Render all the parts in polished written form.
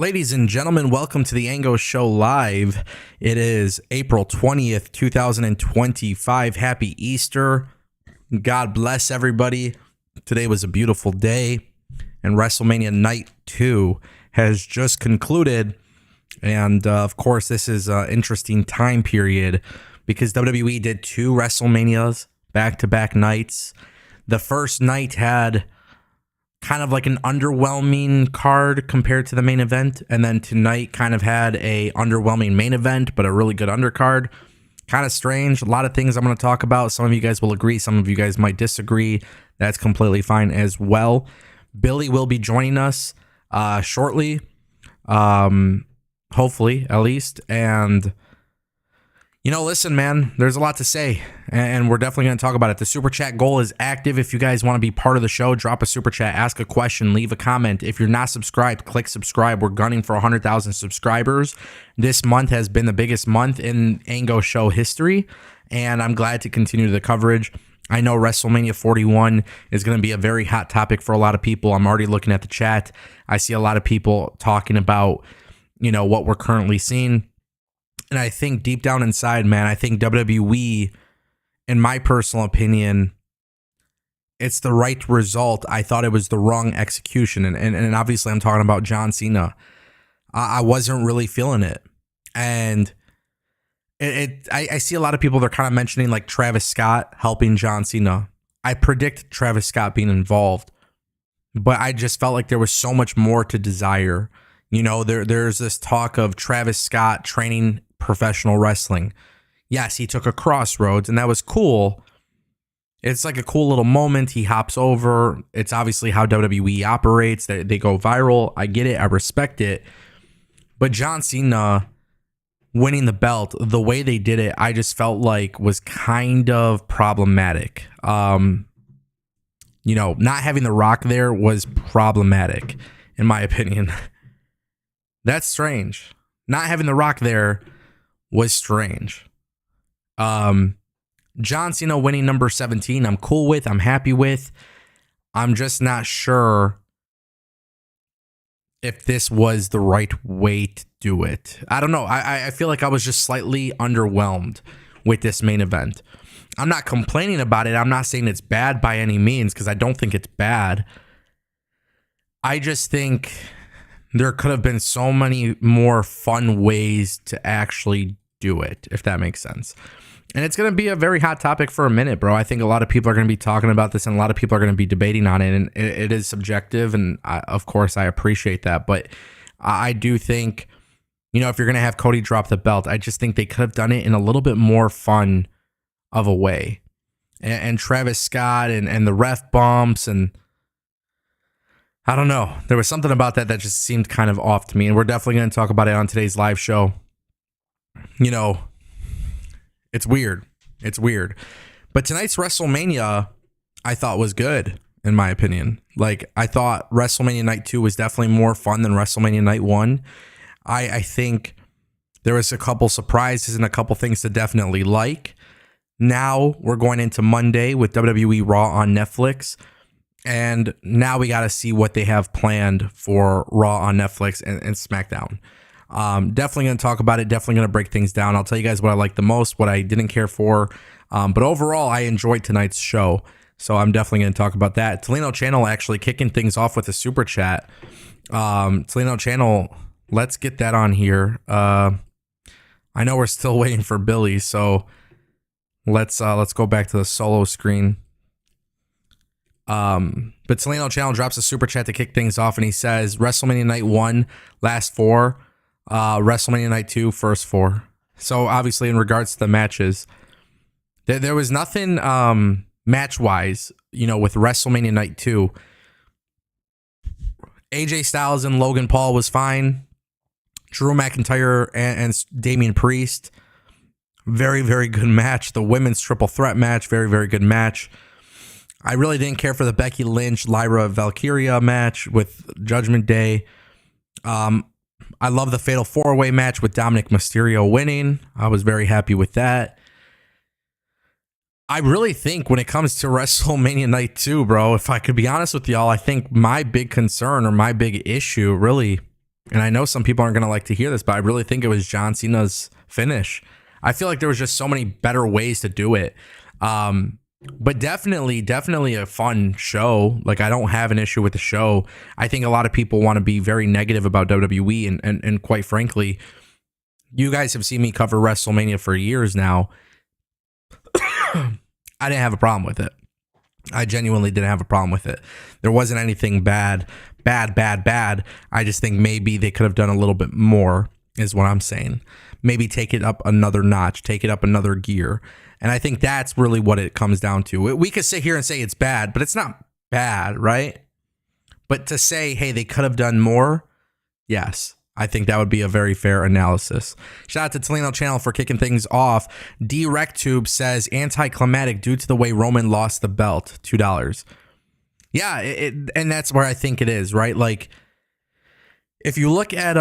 Ladies and gentlemen, welcome to the Ango Show Live. It is April 20th, 2025. Happy Easter. God bless everybody. Today was a beautiful day, and WrestleMania Night 2 has just concluded. And of course, this is an interesting time period because WWE did two WrestleManias back-to-back nights. The first night had kind of like an underwhelming card compared to the main event, and then tonight kind of had a underwhelming main event but a really good undercard. Kind of strange. A lot of things I'm going to talk about. Some of you guys will agree, some of you guys might disagree. That's completely fine as well. Billy will be joining us shortly, hopefully at least. And listen, man, there's a lot to say, and we're definitely going to talk about it. The super chat goal is active. If you guys want to be part of the show, drop a super chat, ask a question, leave a comment. If you're not subscribed, click subscribe. We're gunning for 100,000 subscribers. This month has been the biggest month in Ango Show history, and I'm glad to continue the coverage. I know WrestleMania 41 is going to be a very hot topic for a lot of people. I'm already looking at the chat. I see a lot of people talking about, what we're currently seeing. And I think deep down inside, man, I think WWE, in my personal opinion, it's the right result. I thought it was the wrong execution. And obviously I'm talking about John Cena. I wasn't really feeling it. And I see a lot of people, they're kind of mentioning like Travis Scott helping John Cena. I predict Travis Scott being involved, but I just felt like there was so much more to desire. There's this talk of Travis Scott training professional wrestling. Yes, he took a crossroads, and that was cool. It's like a cool little moment. He hops over. It's obviously how WWE operates. They go viral. I get it. I respect it. But John Cena winning the belt, the way they did it, I just felt like was kind of problematic. Not having The Rock there was problematic, in my opinion. That's strange. Not having The Rock there was strange. John Cena winning number 17, I'm cool with. I'm happy with. I'm just not sure if this was the right way to do it. I don't know. I feel like I was just slightly underwhelmed with this main event. I'm not complaining about it. I'm not saying it's bad by any means, because I don't think it's bad. I just think there could have been so many more fun ways to actually do it, if that makes sense. And it's going to be a very hot topic for a minute, bro. I think a lot of people are going to be talking about this, and a lot of people are going to be debating on it, and it is subjective, and of course I appreciate that. But I do think, if you're going to have Cody drop the belt, I just think they could have done it in a little bit more fun of a way. And Travis Scott and the ref bumps, and I don't know. There was something about that just seemed kind of off to me, and we're definitely going to talk about it on today's live show. It's weird. It's weird. But tonight's WrestleMania, I thought was good, in my opinion. Like, I thought WrestleMania Night 2 was definitely more fun than WrestleMania Night 1. I think there was a couple surprises and a couple things to definitely like. Now we're going into Monday with WWE Raw on Netflix. And now we got to see what they have planned for Raw on Netflix and SmackDown. Definitely going to talk about it. Definitely going to break things down. I'll tell you guys what I liked the most, what I didn't care for. But overall, I enjoyed tonight's show. So I'm definitely going to talk about that. Toledo Channel actually kicking things off with a super chat. Toledo Channel, let's get that on here. I know we're still waiting for Billy, so let's go back to the solo screen. But Toledo Channel drops a super chat to kick things off, and he says WrestleMania Night 1 last 4, WrestleMania Night 2 first 4. So obviously in regards to the matches, there was nothing match wise, with WrestleMania Night 2. AJ Styles and Logan Paul was fine. Drew McIntyre and Damian Priest, very, very good match. The women's triple threat match, very, very good match. I really didn't care for the Becky Lynch, Lyra Valkyria match with Judgment Day. I love the Fatal 4-Way match with Dominic Mysterio winning. I was very happy with that. I really think when it comes to WrestleMania Night 2, bro, if I could be honest with y'all, I think my big concern or my big issue really And I know some people aren't going to like to hear this, but I really think it was John Cena's finish. I feel like there was just so many better ways to do it. But definitely a fun show. Like, I don't have an issue with the show. I think a lot of people want to be very negative about WWE, and quite frankly, you guys have seen me cover WrestleMania for years now. I didn't have a problem with it. I genuinely didn't have a problem with it. There wasn't anything bad. I just think maybe they could have done a little bit more, is what I'm saying. Maybe take it up another notch, take it up another gear. And I think that's really what it comes down to. We could sit here and say it's bad, but it's not bad, right? But to say, hey, they could have done more, yes. I think that would be a very fair analysis. Shout out to Toledo Channel for kicking things off. D-RecTube says, anticlimactic due to the way Roman lost the belt, $2. Yeah, and that's where I think it is, right? Like, if you look at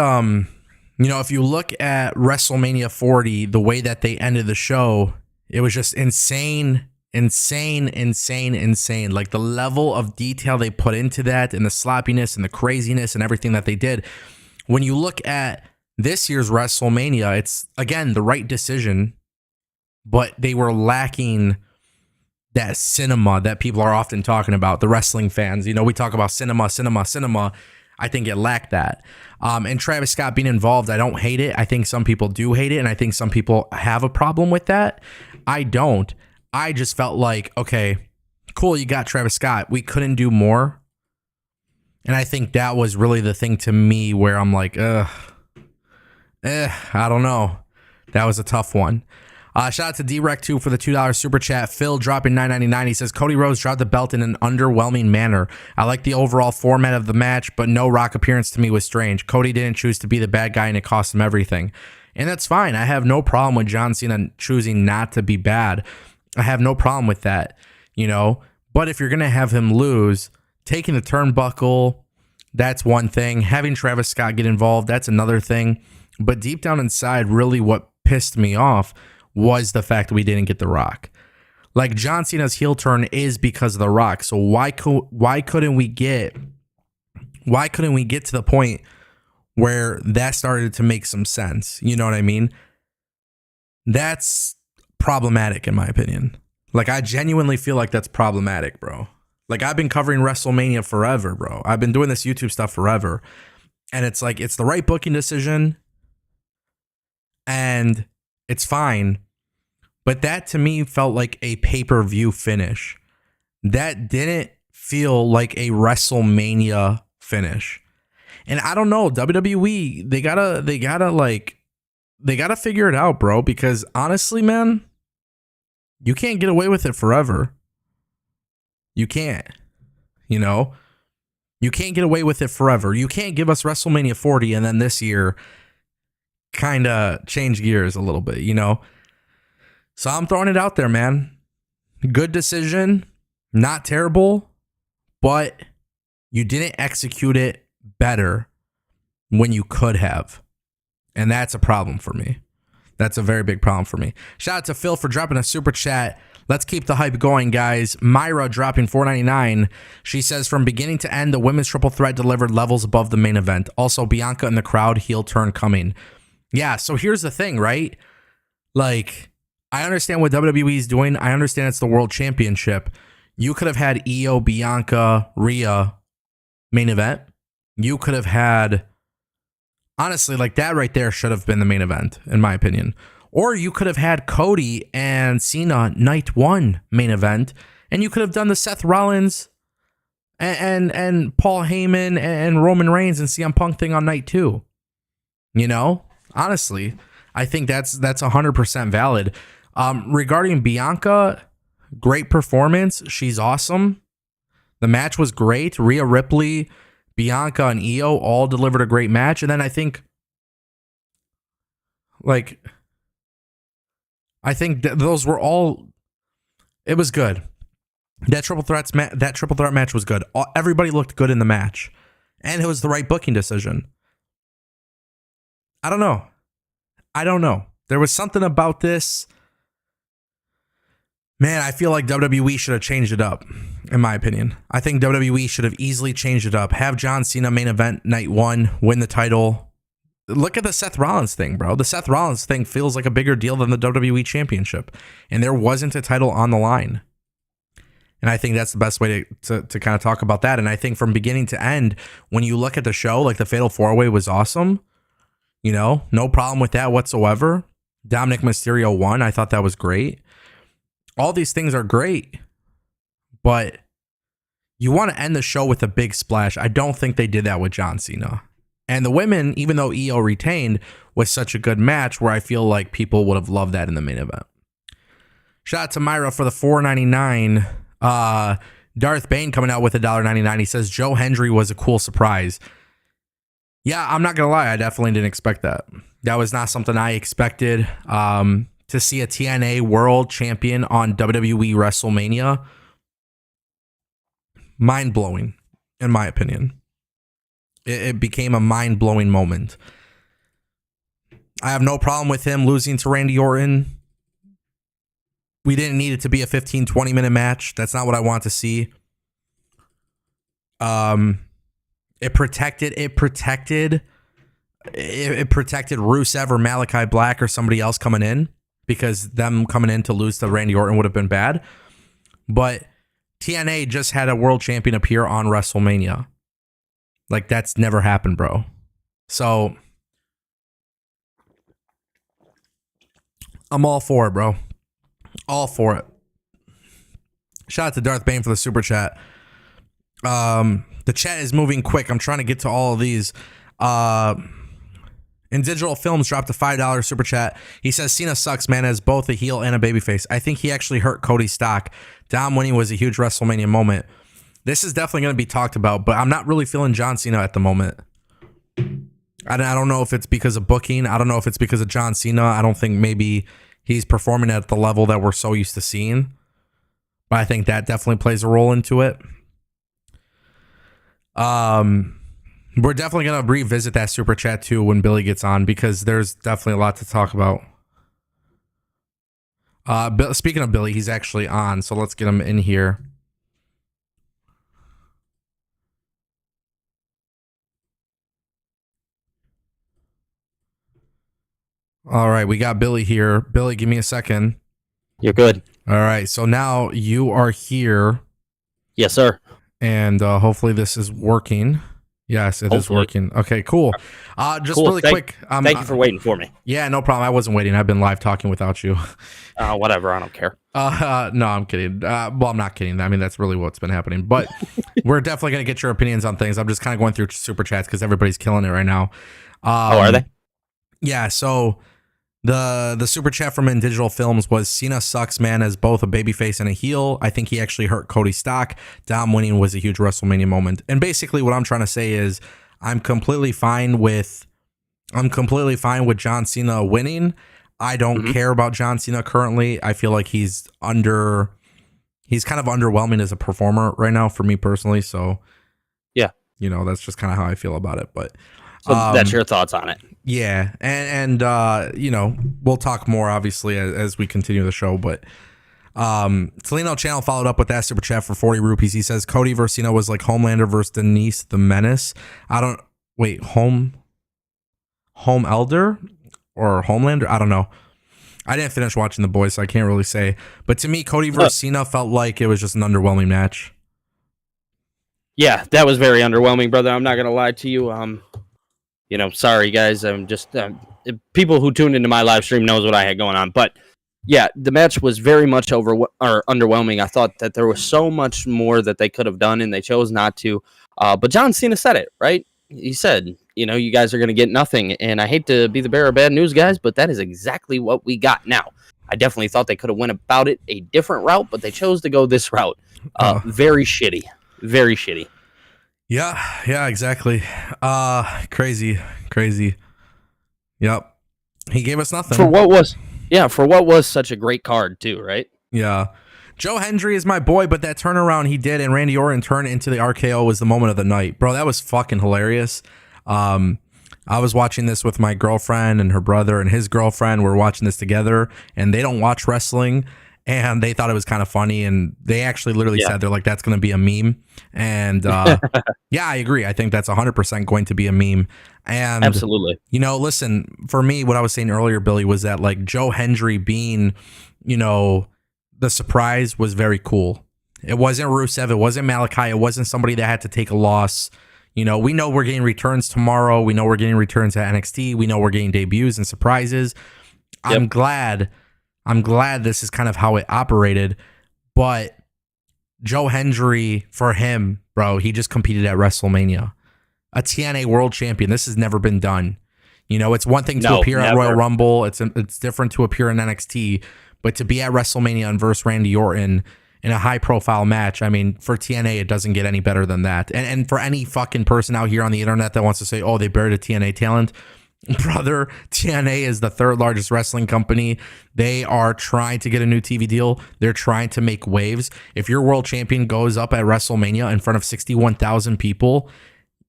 if you look at WrestleMania 40, the way that they ended the show, it was just insane. Like, the level of detail they put into that, and the sloppiness and the craziness and everything that they did. When you look at this year's WrestleMania, it's, again, the right decision, but they were lacking that cinema that people are often talking about, the wrestling fans. You know, we talk about cinema. I think it lacked that. And Travis Scott being involved, I don't hate it. I think some people do hate it, and I think some people have a problem with that. I don't. I just felt like, okay, cool, you got Travis Scott. We couldn't do more. And I think that was really the thing to me where I'm like, I don't know. That was a tough one. Shout out to D-Rec2 for the $2 super chat. Phil dropping $9.99. He says, Cody Rhodes dropped the belt in an underwhelming manner. I like the overall format of the match, but no Rock appearance to me was strange. Cody didn't choose to be the bad guy, and it cost him everything. And that's fine. I have no problem with John Cena choosing not to be bad. I have no problem with that, you know. But if you're going to have him lose, taking the turnbuckle, that's one thing. Having Travis Scott get involved, that's another thing. But deep down inside, really what pissed me off was the fact that we didn't get The Rock. Like, John Cena's heel turn is because of The Rock. So why couldn't we get to the point where that started to make some sense? You know what I mean? That's problematic in my opinion. Like, I genuinely feel like that's problematic, bro. Like, I've been covering WrestleMania forever, bro. I've been doing this YouTube stuff forever. And it's like, it's the right booking decision. And it's fine. But that to me felt like a pay-per-view finish. That didn't feel like a WrestleMania finish. And I don't know, WWE, they gotta figure it out, bro. Because honestly, man, you can't get away with it forever. You can't. You know? You can't get away with it forever. You can't give us WrestleMania 40 and then this year kind of change gears a little bit, you know? So I'm throwing it out there, man. Good decision. Not terrible. But you didn't execute it better when you could have. And that's a problem for me. That's a very big problem for me. Shout out to Phil for dropping a super chat. Let's keep the hype going, guys. Myra dropping $4.99. She says, from beginning to end, the women's triple threat delivered levels above the main event. Also, Bianca in the crowd, heel turn coming. Yeah, so here's the thing, right? Like, I understand what WWE is doing. I understand it's the world championship. You could have had Io, Bianca, Rhea main event. You could have had, honestly, like, that right there should have been the main event, in my opinion. Or you could have had Cody and Cena night one main event, and you could have done the Seth Rollins and Paul Heyman and Roman Reigns and CM Punk thing on night two. You know, honestly, I think that's 100% valid. Regarding Bianca, great performance. She's awesome. The match was great. Rhea Ripley, Bianca, and Io all delivered a great match. And then I think those were all. It was good. That triple threat match was good. Everybody looked good in the match, and it was the right booking decision. I don't know. There was something about this Man, I feel like WWE should have changed it up, in my opinion. I think WWE should have easily changed it up. Have John Cena main event night 1, win the title. Look at the Seth Rollins thing, bro. The Seth Rollins thing feels like a bigger deal than the WWE Championship. And there wasn't a title on the line. And I think that's the best way to kind of talk about that. And I think from beginning to end, when you look at the show, like the Fatal 4-Way was awesome. You know, no problem with that whatsoever. Dominic Mysterio won. I thought that was great. All these things are great, but you want to end the show with a big splash. I don't think they did that with John Cena. And the women, even though EO retained, was such a good match where I feel like people would have loved that in the main event. Shout out to Myra for the $4.99. Darth Bane coming out with $1.99. He says Joe Hendry was a cool surprise. Yeah, I'm not gonna lie, I definitely didn't expect that. That was not something I expected. To see a TNA World Champion on WWE WrestleMania, mind blowing, in my opinion. It became a mind blowing moment. I have no problem with him losing to Randy Orton. We didn't need it to be a 15-20 minute match. That's not what I want to see. It protected Rusev or Malachi Black or somebody else coming in, because them coming in to lose to Randy Orton would have been bad. But TNA just had a world champion appear on WrestleMania. Like, that's never happened, bro. So I'm all for it, bro. All for it. Shout out to Darth Bane for the super chat. The chat is moving quick. I'm trying to get to all of these. In Digital Films dropped a $5 super chat. He says Cena sucks, man, as both a heel and a babyface. I think he actually hurt Cody's stock. Dom winning was a huge WrestleMania moment. This is definitely going to be talked about, but I'm not really feeling John Cena at the moment. I don't know if it's because of booking. I don't know if it's because of John Cena. I don't think maybe he's performing at the level that we're so used to seeing. But I think that definitely plays a role into it. We're definitely going to revisit that super chat too when Billy gets on, because there's definitely a lot to talk about. Speaking of Billy, he's actually on, so let's get him in here. All right, we got Billy here. Billy, give me a second. You're good. All right, so now you are here. Yes, sir. And hopefully this is working. Yes, it is working. Okay, cool. Just cool. Really quick. Thank you for waiting for me. Yeah, no problem. I wasn't waiting. I've been live talking without you. Whatever. I don't care. No, I'm kidding. Well, I'm not kidding. I mean, that's really what's been happening. But we're definitely going to get your opinions on things. I'm just kind of going through super chats because everybody's killing it right now. Are they? Yeah, so the super chat from In Digital Films was Cena sucks, man, as both a babyface and a heel. I think he actually hurt Cody's stock. Dom winning was a huge WrestleMania moment. And basically what I'm trying to say is I'm completely fine with John Cena winning. I don't care about John Cena currently. I feel like he's kind of underwhelming as a performer right now for me personally. So yeah, you know, that's just kind of how I feel about it. But so that's your thoughts on it. Yeah, and you know, we'll talk more obviously as we continue the show. But Salino Channel followed up with that super chat for 40 rupees. He says Cody versus Cena was like Homelander versus Denise the Menace. Home Elder or Homelander? I don't know. I didn't finish watching The Boys, so I can't really say. But to me, Cody versus Cena felt like it was just an underwhelming match. Yeah, that was very underwhelming, brother. I'm not gonna lie to you. You know, sorry guys. I'm just people who tuned into my live stream knows what I had going on. But yeah, the match was very much underwhelming. I thought that there was so much more that they could have done, and they chose not to. But John Cena said it, right? He said, you know, you guys are going to get nothing. And I hate to be the bearer of bad news, guys, but that is exactly what we got now. I definitely thought they could have went about it a different route, but they chose to go this route. Very shitty. Very shitty. Yeah, exactly. Crazy. Yep. He gave us nothing. For what was such a great card too, right? Yeah. Joe Hendry is my boy, but that turnaround he did and Randy Orton turn into the RKO was the moment of the night. Bro, that was fucking hilarious. I was watching this with my girlfriend and her brother and his girlfriend. We're watching this together and they don't watch wrestling. and they thought it was kind of funny, and they actually literally Yeah. said, they're like, that's going to be a meme. And yeah, I agree. I think that's 100% going to be a meme. And Absolutely. listen, for me, what I was saying earlier, Billy, was that like Joe Hendry being, the surprise was very cool. It wasn't Rusev, it wasn't Malachi, it wasn't somebody that had to take a loss. We know we're getting returns tomorrow. We know we're getting returns at NXT. We know we're getting debuts and surprises. Yep. I'm glad this is kind of how it operated. But Joe Hendry, for him, bro, he just competed at WrestleMania. A TNA World Champion. This has never been done. It's one thing to appear at Royal Rumble. It's different to appear in NXT. But to be at WrestleMania and versus Randy Orton in a high-profile match, I mean, for TNA, it doesn't get any better than that. And for any fucking person out here on the internet that wants to say, oh, they buried a TNA talent, brother, TNA is the third largest wrestling company. They are trying to get a new TV deal. They're trying to make waves. If your world champion goes up at WrestleMania in front of 61,000 people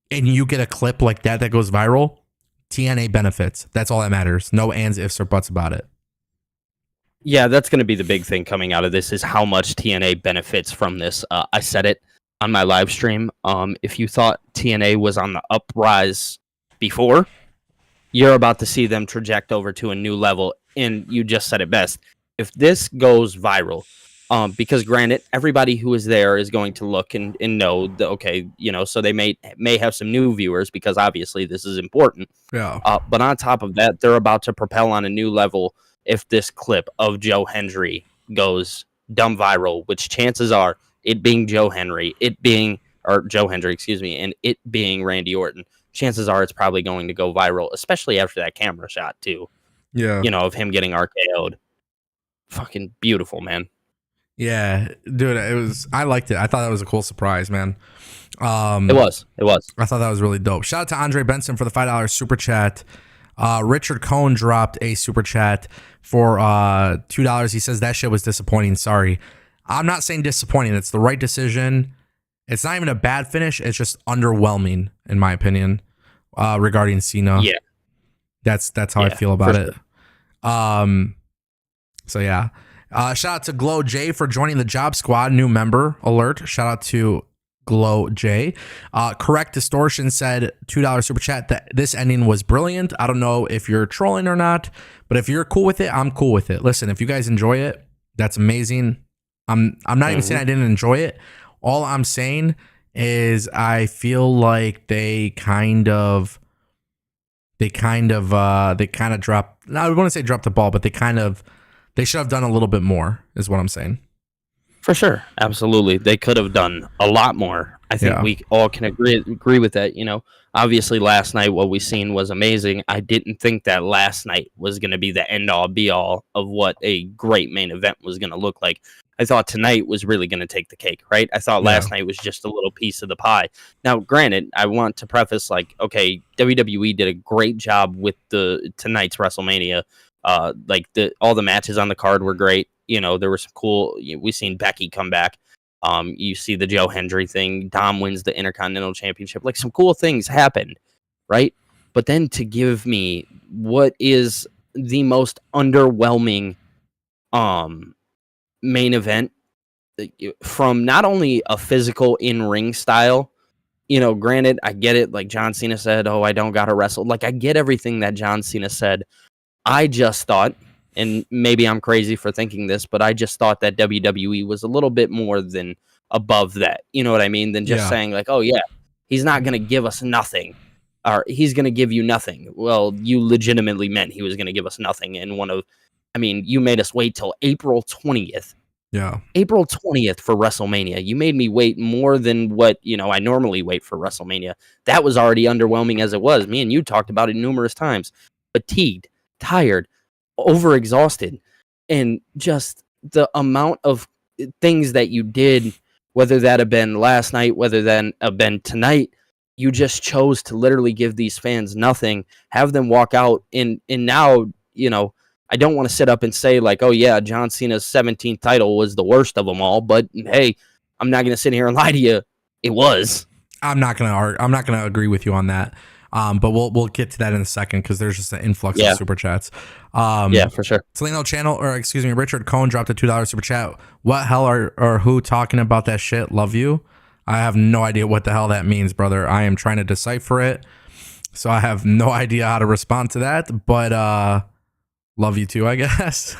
and you get a clip like that goes viral, TNA benefits. That's all that matters. No ands, ifs, or buts about it. Yeah, that's going to be the big thing coming out of this is how much TNA benefits from this. I said it on my live stream. If you thought TNA was on the uprise before, you're about to see them traject over to a new level. And you just said it best. If this goes viral, because granted, everybody who is there is going to look and know that, okay, so they may have some new viewers because obviously this is important. Yeah. But on top of that, they're about to propel on a new level if this clip of Joe Hendry goes dumb viral, which chances are it being Joe Hendry, and it being Randy Orton, chances are it's probably going to go viral, especially after that camera shot too. Yeah. Of him getting RKO'd. Fucking beautiful, man. Yeah, dude, I liked it. I thought that was a cool surprise, man. It was. I thought that was really dope. Shout out to Andre Benson for the $5 super chat. Richard Cohn dropped a super chat for $2. He says that shit was disappointing. Sorry. I'm not saying disappointing. It's the right decision. It's not even a bad finish. It's just underwhelming, in my opinion, regarding Cena. Yeah. That's how I feel about it. So yeah. Shout out to Glow J for joining the Job Squad. New member alert. Shout out to Glow J. Correct Distortion said $2 super chat that this ending was brilliant. I don't know if you're trolling or not, but if you're cool with it, I'm cool with it. Listen, if you guys enjoy it, that's amazing. I'm not even saying I didn't enjoy it. All I'm saying is I feel like they kind of dropped. No, I wouldn't say dropped the ball, but they should have done a little bit more, is what I'm saying. For sure. Absolutely. They could have done a lot more. I think we all can agree with that. Obviously last night what we seen was amazing. I didn't think that last night was going to be the end all be all of what a great main event was going to look like. I thought tonight was really going to take the cake, right? I thought last night was just a little piece of the pie. Now, granted, I want to preface okay, WWE did a great job with tonight's WrestleMania. All the matches on the card were great. There were some cool. We seen Becky come back. You see the Joe Hendry thing. Dom wins the Intercontinental Championship. Some cool things happened, right? But then to give me what is the most underwhelming main event from not only a physical in-ring style. Granted, I get it. Like John Cena said, "Oh, I don't gotta wrestle." I get everything that John Cena said. I just thought, and maybe I'm crazy for thinking this, but I just thought that WWE was a little bit more than above that. You know what I mean? Than just saying oh yeah, he's not going to give us nothing, or he's going to give you nothing. Well, you legitimately meant he was going to give us nothing. And you made us wait till April 20th. Yeah. April 20th for WrestleMania. You made me wait more than what, I normally wait for WrestleMania. That was already underwhelming as it was. Me and you talked about it numerous times. Fatigued, tired, overexhausted, and just the amount of things that you did, whether that have been last night, whether that have been tonight, you just chose to literally give these fans nothing, have them walk out, and now, I don't want to sit up and say oh yeah, John Cena's 17th title was the worst of them all, but hey, I'm not going to sit here and lie to you. It was. I'm not gonna agree with you on that. But we'll get to that in a second because there's just an influx of super chats. Yeah, for sure. Richard Cohn dropped a $2 super chat. What hell or who talking about that shit? Love you. I have no idea what the hell that means, brother. I am trying to decipher it, so I have no idea how to respond to that. But love you too, I guess.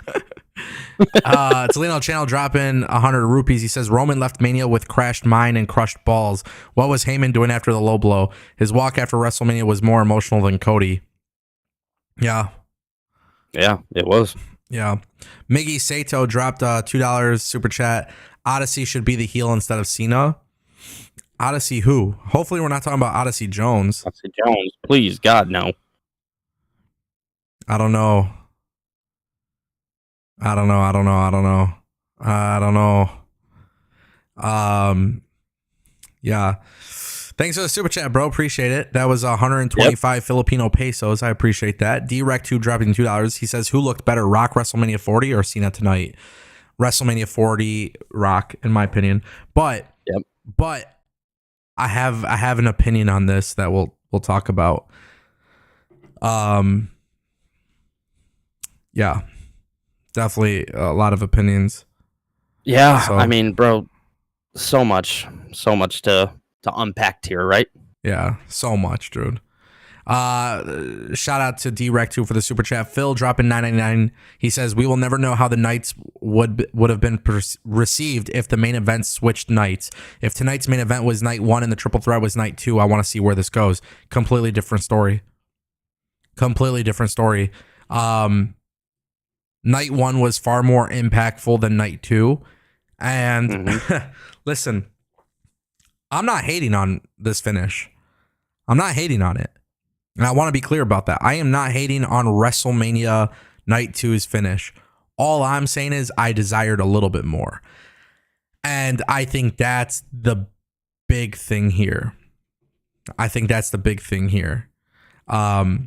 Toledo Channel dropping 100 rupees. He says Roman left Mania with crashed mind and crushed balls. What was Heyman doing after the low blow? His walk after WrestleMania was more emotional than Cody. Yeah, it was. Yeah. Miggy Sato dropped a $2 super chat. Odyssey should be the heel instead of Cena. Odyssey who? Hopefully we're not talking about Odyssey Jones. Odyssey Jones, please, God, no. I don't know. Yeah. Thanks for the super chat, bro. Appreciate it. That was 125 Filipino pesos. I appreciate that. D-Rec2 dropping $2. He says, who looked better, Rock WrestleMania 40 or Cena tonight? WrestleMania 40, Rock, in my opinion. But I have an opinion on this that we'll talk about. Yeah. Definitely a lot of opinions. Yeah, so, I mean, bro, so much to unpack here, right? Yeah, so much, dude. Shout out to D-Rec2 for the super chat. Phil dropping $9.99. He says, we will never know how the nights would have been received if the main event switched nights. If tonight's main event was night 1 and the triple threat was night 2, I want to see where this goes. Completely different story. Night 1 was far more impactful than night 2. And listen, I'm not hating on this finish. I'm not hating on it. And I want to be clear about that. I am not hating on WrestleMania Night 2's finish. All I'm saying is I desired a little bit more. And I think that's the big thing here.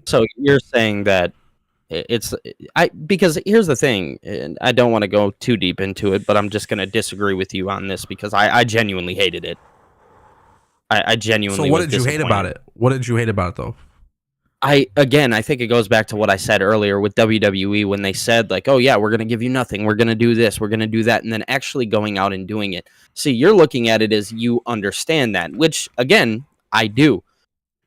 So you're saying that because here's the thing, and I don't want to go too deep into it, but I'm just going to disagree with you on this because I genuinely hated it. I genuinely. So what did you hate about it? What did you hate about it though? I think it goes back to what I said earlier with WWE when they said like, oh yeah, we're going to give you nothing. We're going to do this. We're going to do that. And then actually going out and doing it. See, you're looking at it as you understand that, which again, I do,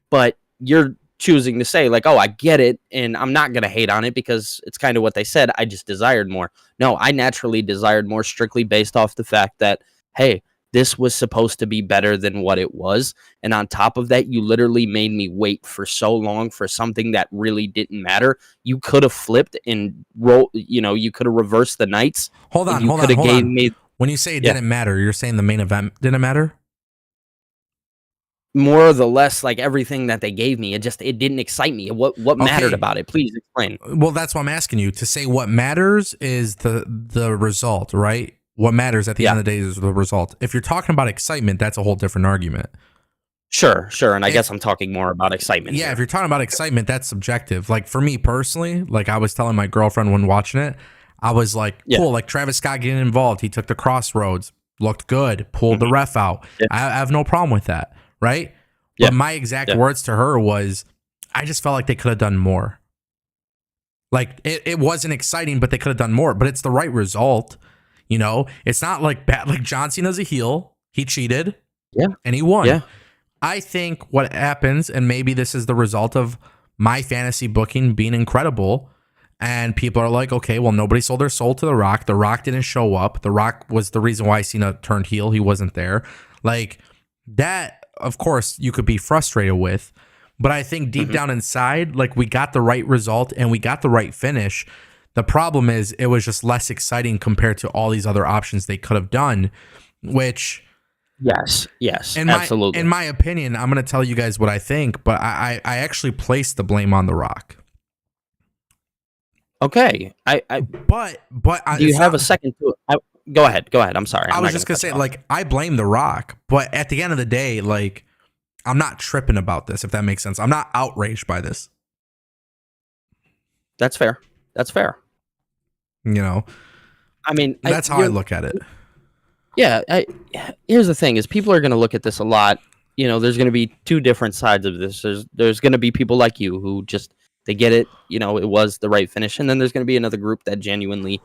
but you're choosing to say like, oh, I get it. And I'm not going to hate on it because it's kind of what they said. I just desired more. No, I naturally desired more strictly based off the fact that, hey, this was supposed to be better than what it was. And on top of that, you literally made me wait for so long for something that really didn't matter. You could have flipped and you could have reversed the nights. Hold on. When you say it didn't matter, you're saying the main event didn't matter? More or the less, like everything that they gave me, it didn't excite me. What mattered about it? Please explain. Well, that's what I'm asking you. To say what matters is the result, right? What matters at the end of the day is the result. If you're talking about excitement, that's a whole different argument. Sure. And I guess I'm talking more about excitement. Yeah, if you're talking about excitement, that's subjective. Like for me personally, like I was telling my girlfriend when watching it, I was like, cool, like Travis Scott getting involved. He took the crossroads, looked good, pulled the ref out. Yeah. I have no problem with that, right? But my exact words to her was, I just felt like they could have done more. Like it wasn't exciting, but they could have done more. But it's the right result. You know, it's not like bad. Like John Cena's a heel. He cheated. Yeah. And he won. Yeah. I think what happens, and maybe this is the result of my fantasy booking being incredible, and people are like, okay, well, nobody sold their soul to The Rock. The Rock didn't show up. The Rock was the reason why Cena turned heel. He wasn't there. Like that, of course, you could be frustrated with. But I think deep down inside, like we got the right result and we got the right finish. The problem is it was just less exciting compared to all these other options they could have done, which... Yes, absolutely. In my opinion, I'm going to tell you guys what I think, but I actually place the blame on The Rock. Okay. But do you have a second to it? Go ahead. I'm sorry. I was just going to say, like, I blame The Rock, but at the end of the day, like, I'm not tripping about this, if that makes sense. I'm not outraged by this. That's fair. You know, I mean, that's how I look at it. Yeah. Here's the thing is people are going to look at this a lot there's going to be two different sides of this. There's going to be people like you who just they get it, it was the right finish, and then there's going to be another group that genuinely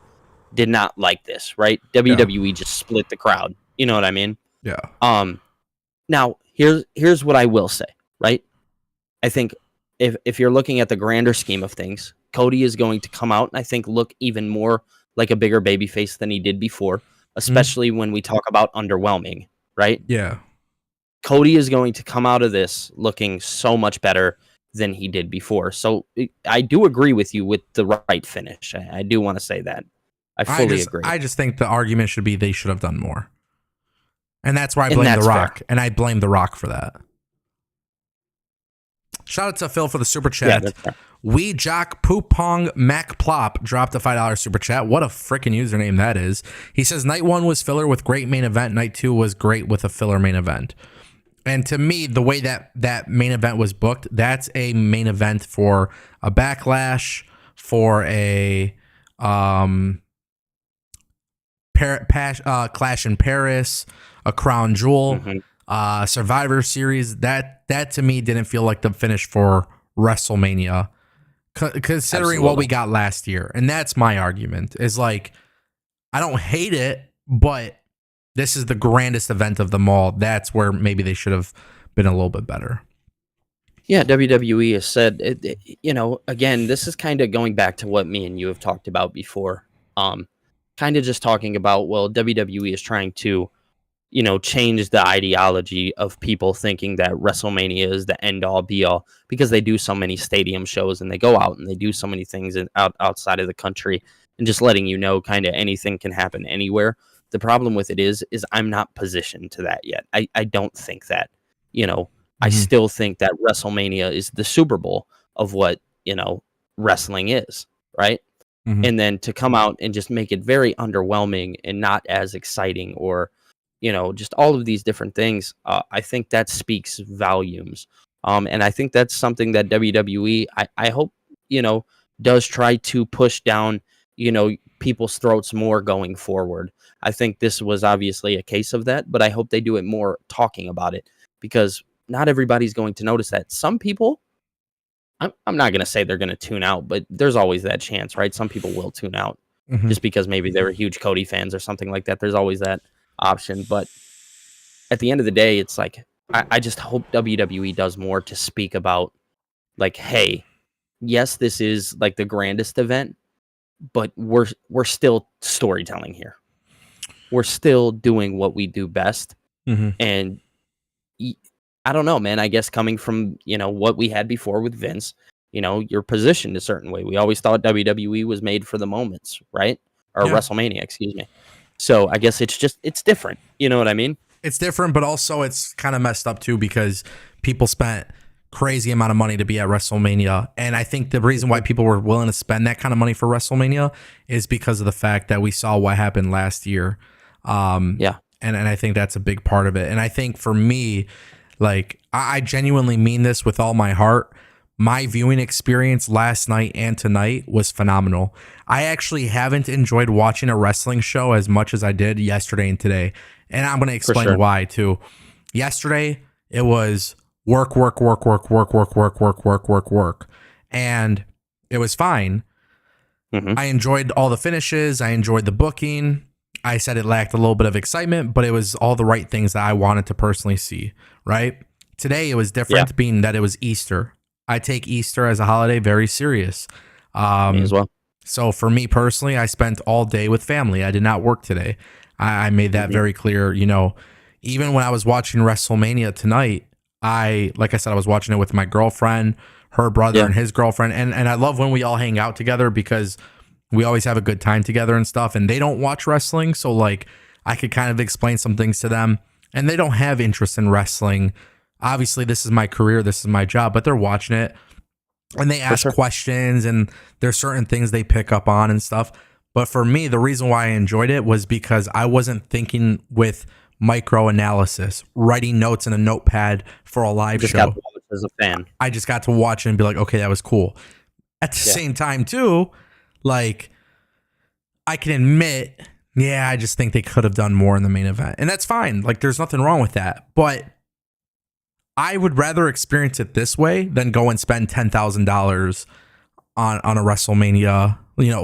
did not like this, right? Yeah. WWE just split the crowd. You know what I mean? Yeah. Now here's what I will say, right? I think if you're looking at the grander scheme of things, Cody is going to come out and I think look even more like a bigger babyface than he did before, especially when we talk about underwhelming, right? Yeah. Cody is going to come out of this looking so much better than he did before. So I do agree with you with the right finish. I do want to say that. I fully agree. I just think the argument should be they should have done more. And that's why I And blame The that's Rock. fair. And I blame The Rock for that. Shout out to Phil for the super Yeah, chat. that's fair. We Jock Poopong Mac Plop dropped a $5 super chat. What a freaking username that is. He says night 1 was filler with great main event. Night 2 was great with a filler main event. And to me, the way that main event was booked, that's a main event for a Backlash, for a Clash in Paris, a Crown Jewel, Survivor Series. That to me didn't feel like the finish for WrestleMania, considering what we got last year. And that's my argument. Is like, I don't hate it, but this is the grandest event of them all. That's where maybe they should have been a little bit better. Yeah, WWE has said, again, this is kind of going back to what me and you have talked about before. Kind of just talking about, well, WWE is trying to, change the ideology of people thinking that WrestleMania is the end all be all because they do so many stadium shows and they go out and they do so many things outside of the country and just letting kind of anything can happen anywhere. The problem with it is I'm not positioned to that yet. I don't think that, I still think that WrestleMania is the Super Bowl of what, wrestling is, right? Mm-hmm. And then to come out and just make it very underwhelming and not as exciting or, just all of these different things, I think that speaks volumes. And I think that's something that WWE, I hope, does try to push down, people's throats more going forward. I think this was obviously a case of that, but I hope they do it more talking about it because not everybody's going to notice that. Some people, I'm not going to say they're going to tune out, but there's always that chance, right? Some people will tune out just because maybe they were huge Cody fans or something like that. There's always that option. But at the end of the day, it's like, I just hope WWE does more to speak about like, hey, yes, this is like the grandest event, but we're still storytelling here. We're still doing what we do best. And I don't know, man. I guess coming from, what we had before with Vince, you're positioned a certain way. We always thought WWE was made for the moments, right? Or WrestleMania, excuse me. So I guess it's different. You know what I mean? It's different, but also it's kind of messed up too because people spent crazy amount of money to be at WrestleMania. And I think the reason why people were willing to spend that kind of money for WrestleMania is because of the fact that we saw what happened last year. And I think that's a big part of it. And I think for me, like, I genuinely mean this with all my heart. My viewing experience last night and tonight was phenomenal. I actually haven't enjoyed watching a wrestling show as much as I did yesterday and today. And I'm going to explain why too. Yesterday, it was work. And it was fine. I enjoyed all the finishes. I enjoyed the booking. I said it lacked a little bit of excitement, but it was all the right things that I wanted to personally see, right? Today, it was different being that it was Easter. I take Easter as a holiday very serious. Me as well. So for me personally, I spent all day with family. I did not work today. I made that very clear. Even when I was watching WrestleMania tonight, like I said, I was watching it with my girlfriend, her brother, and his girlfriend. And I love when we all hang out together because we always have a good time together and stuff. And they don't watch wrestling. So like I could kind of explain some things to them and they don't have interest in wrestling. Obviously, this is my career. This is my job, but they're watching it and they ask questions and there's certain things they pick up on and stuff. But for me, the reason why I enjoyed it was because I wasn't thinking with micro analysis, writing notes in a notepad for a live show. Got to watch as a fan. I just got to watch it and be like, okay, that was cool. At the same time, too, like I can admit, I just think they could have done more in the main event. And that's fine. Like there's nothing wrong with that. But I would rather experience it this way than go and spend $10,000 on a WrestleMania,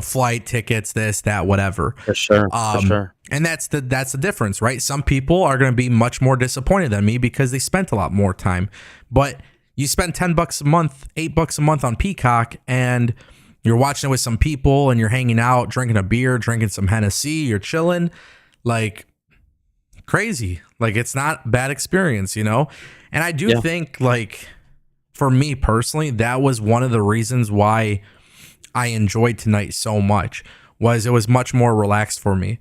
flight tickets, this, that, whatever. For sure. For sure. And that's the difference, right? Some people are going to be much more disappointed than me because they spent a lot more time. But you spend $10 a month, $8 a month on Peacock, and you're watching it with some people, and you're hanging out, drinking a beer, drinking some Hennessy, you're chilling, like crazy. Like, it's not a bad experience, And I do think, like, for me personally, that was one of the reasons why I enjoyed tonight so much, was it was much more relaxed for me.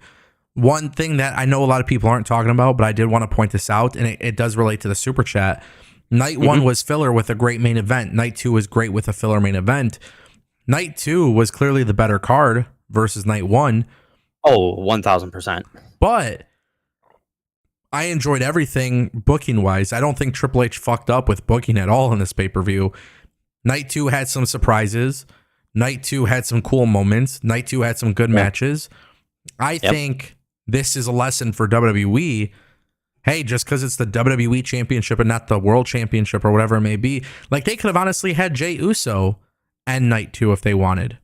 One thing that I know a lot of people aren't talking about, but I did want to point this out, and it does relate to the super chat. Night one was filler with a great main event. Night two was great with a filler main event. Night two was clearly the better card versus night one. Oh, 1,000%. But I enjoyed everything booking wise. I don't think Triple H fucked up with booking at all in this pay-per-view. Night two had some surprises. Night two had some cool moments. Night two had some good matches. I think this is a lesson for WWE. Hey, just because it's the WWE Championship and not the World Championship or whatever it may be, like, they could have honestly had Jey Uso and night two if they wanted.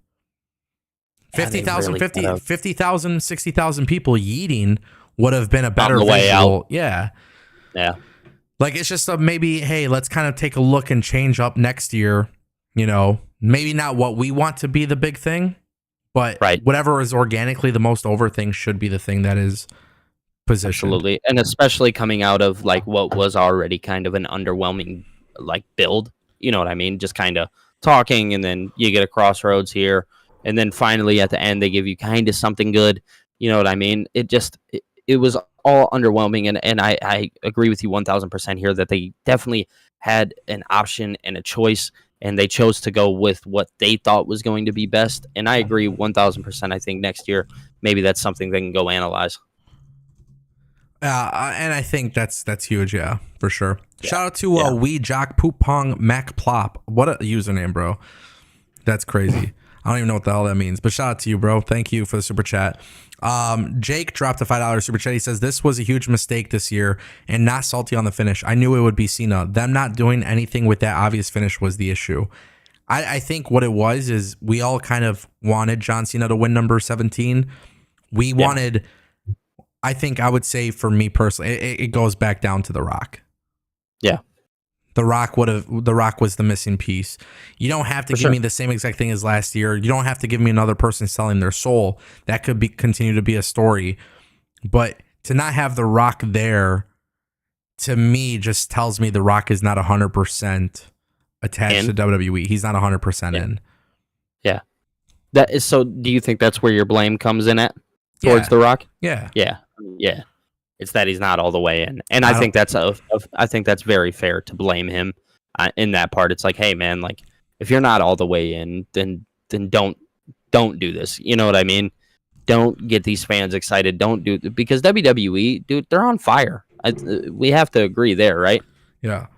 50,000, 60,000 people yeeting would have been a better visual. Yeah. Like, it's just maybe, hey, let's kind of take a look and change up next year. Maybe not what we want to be the big thing, but whatever is organically the most over thing should be the thing that is positioned. Absolutely. And especially coming out of like what was already kind of an underwhelming like build, you know what I mean? Just kind of talking, and then you get a crossroads here, and then finally at the end they give you kind of something good, you know what I mean? It was all underwhelming, and I agree with you 1,000% here that they definitely had an option and a choice, and they chose to go with what they thought was going to be best. And I agree 1,000%. I think next year maybe that's something they can go analyze. And I think that's huge, yeah, for sure. Yeah. Shout out to Wee Jock Poop Pong Mac Plop. What a username, bro. That's crazy. I don't even know what the hell that means, but shout out to you, bro. Thank you for the super chat. Jake dropped a $5 super chat. He says, this was a huge mistake this year and not salty on the finish. I knew it would be Cena. Them not doing anything with that obvious finish was the issue. I think what it was is we all kind of wanted John Cena to win number 17. We wanted, I think I would say for me personally, it goes back down to The Rock. Yeah. The Rock was the missing piece. You don't have to give me the same exact thing as last year. You don't have to give me another person selling their soul. That could continue to be a story. But to not have The Rock there, to me, just tells me The Rock is not 100% attached to WWE. He's not 100% in. Yeah. That is so. Do you think that's where your blame comes in at towards The Rock? Yeah. It's that he's not all the way in, and I think that's I think that's very fair to blame him in that part. It's like, hey man, like if you're not all the way in, then don't do this. You know what I mean? Don't get these fans excited. Don't do because WWE, dude, they're on fire. We have to agree there, right? Yeah.